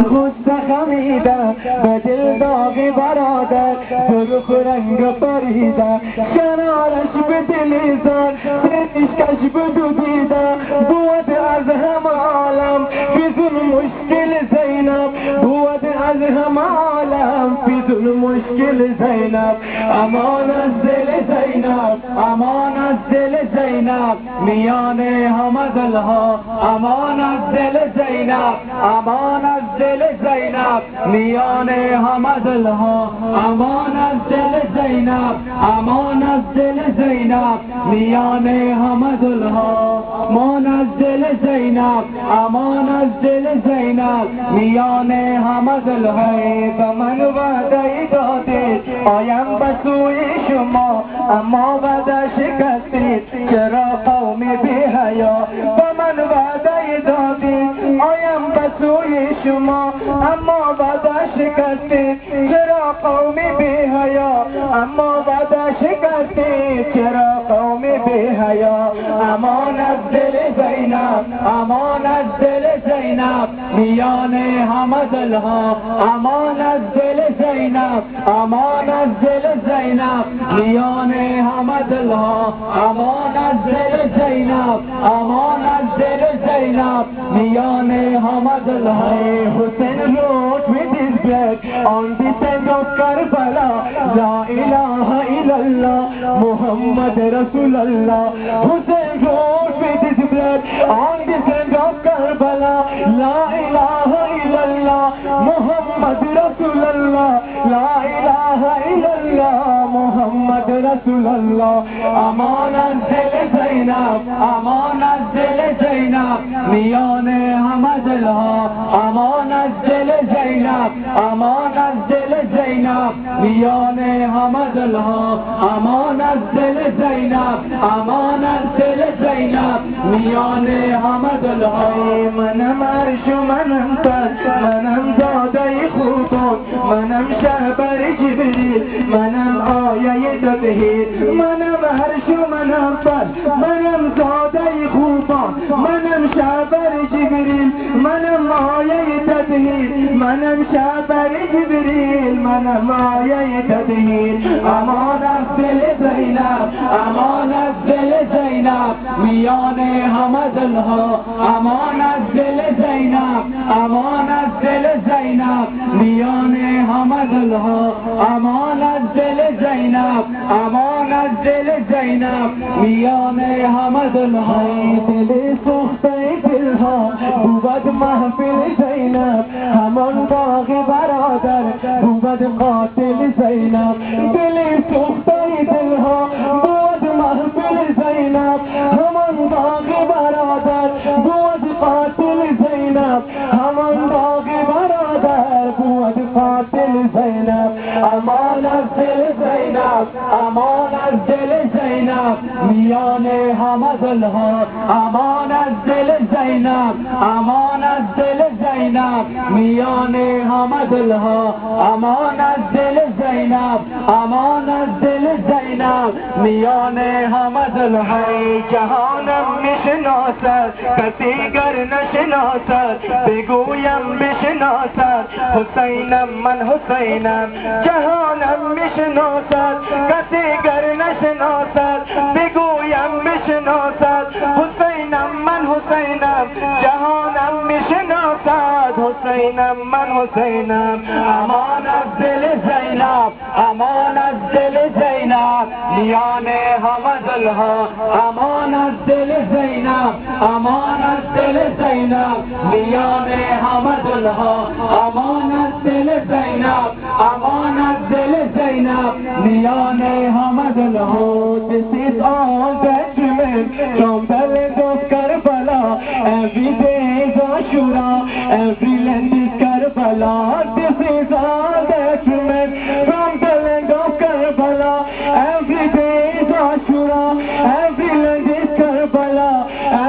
خود خمیده به دل داغ برادر سرخ رنگ پریده کنارش به دلیزان سرشکش بدودیده بود از همه عالم فیزون مشکل زینب بود از همه عالم فیزون مشکل زینب امان از دل زینب امان از دل زینب میان همه دلها امان از دل زینب امان از دل زینب میان همه دلها امان از دل زینب امان از دل زینب میان همه دلها امان از دل زینب امان از دل زینب میان همه دلها به من وعده دادید آیم به سوی شما اما وعده شکستید چرا قوم بی حیا به من وعده دادید آیم به سوی شما اما وعده شکستید چرا قوم بی حیا اما وعده شکستید چرا قوم بی حیا امان از دل زینب امان از دل زینب میان همه دلها امان از دل زینب امان از دل زینب میان همه دلها امان از دل زینب امان از دل زینب میان همه دلها حسین wrote with his blood on the sand of Karbala La ilaha illallah Muhammad Rasulullah Hussein wrote with his blood on the sand of Karbala La ilaha illallah Muhammad Rasulullah La ilaha illallah Muhammad Rasulullah aman az dil Zainab aman az dil Zainab miyan hame dilha aman az dil Zainab aman az dil Zainab miyan hame dilha aman az dil Zainab aman az dil Zainab miyan hame dilha manam arsh manam tas manam zade khutun manam shahbar jibril manam آیه تطهیر منم عرش و منم بر منم زاده خوبان منم شعبر جبریل منم آیه تطهیر منم شعبر جبریل منم آیه تطهیر امان از دل زینب امان از دل زینب میان همه دلها امان از دل زینب امان از دل زینب میان همه دلها امان از دل زینب امان از دل زینب میان همه دلها دل سوخته دلها بود محفل زینب همان باغ برادر بود قاتل زینب دل سوخته دلها بود محفل زینب همان باغ برادر بود قاتل زینب همان باغ برادر بود قاتل زینب امان از دل زینب امان از دل زینب میان همه دلها امان از دل زینب امان از دل زینب میان همه دلها امان از دل زینب امان از دل زینب میان همه دلها جهانم میشناسد کسی گر نشناسد بگویم بشناسد حسینم من حسینم جهانم میشناسد کسی گر نشناسد بگویم بشناسد حسینم من حسینم جهانم میشناسد حسینم من حسینم امان از دل زینب امان از دل زینب میان همه دلها امان از دل زینب امان از دل زینب میان همه دلها امان از دل زینب امان از دل زینب میان همه دلها This is all that remains from the land of Karbala. Every day is Ashura, every land is Karbala. This is all that remains from the land of Karbala. Every day is Ashura, every land is Karbala.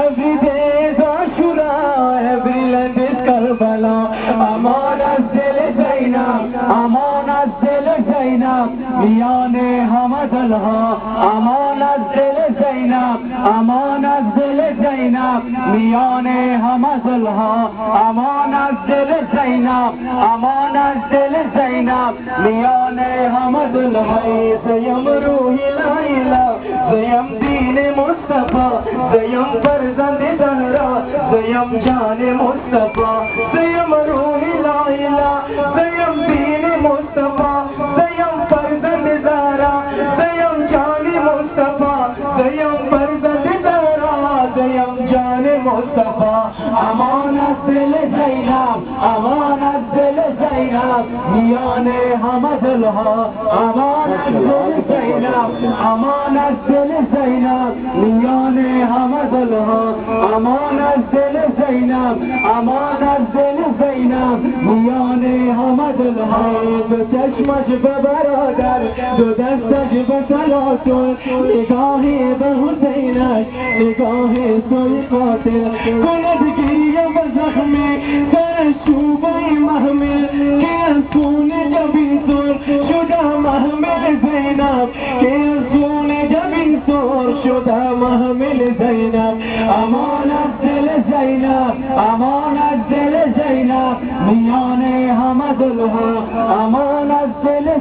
Every day is Ashura, every land is Karbala. Aman az dil Zainab, aman az dil Zainab, miyan hame dilha. aman از دل زینب امان از دل زینب میان همه ظلها امان از دل زینب امان از دل زینب میان همه ظلهای زیم روحی لیلا زیم دین مصطفی زیم فرزند زهرا زیم جان مصطفی زیم روحی لیلا زیم دین مصطفی زیم فرزند زهرا زیم جان مصطفی زیم فرزند زهرا زیم جان مصطفی امان از دل زینب امان از دل زینب میان همه دلها امان از دل زینب امان از دل زینب میان همه دلها امان از دل زینب امان از دل زینب میان همه دلها دو چشمش به برادر دو دستش به تلاطم نگاهی به حسینش نگاه سوی قاتل کند گریه به زخمی سرش چوبه محمل که از خون جبین سر شده محمل زینب که از خون جبین سر شده محمل زینب امان از دل زینب امان از دل زینب میان همه دلها امان از دل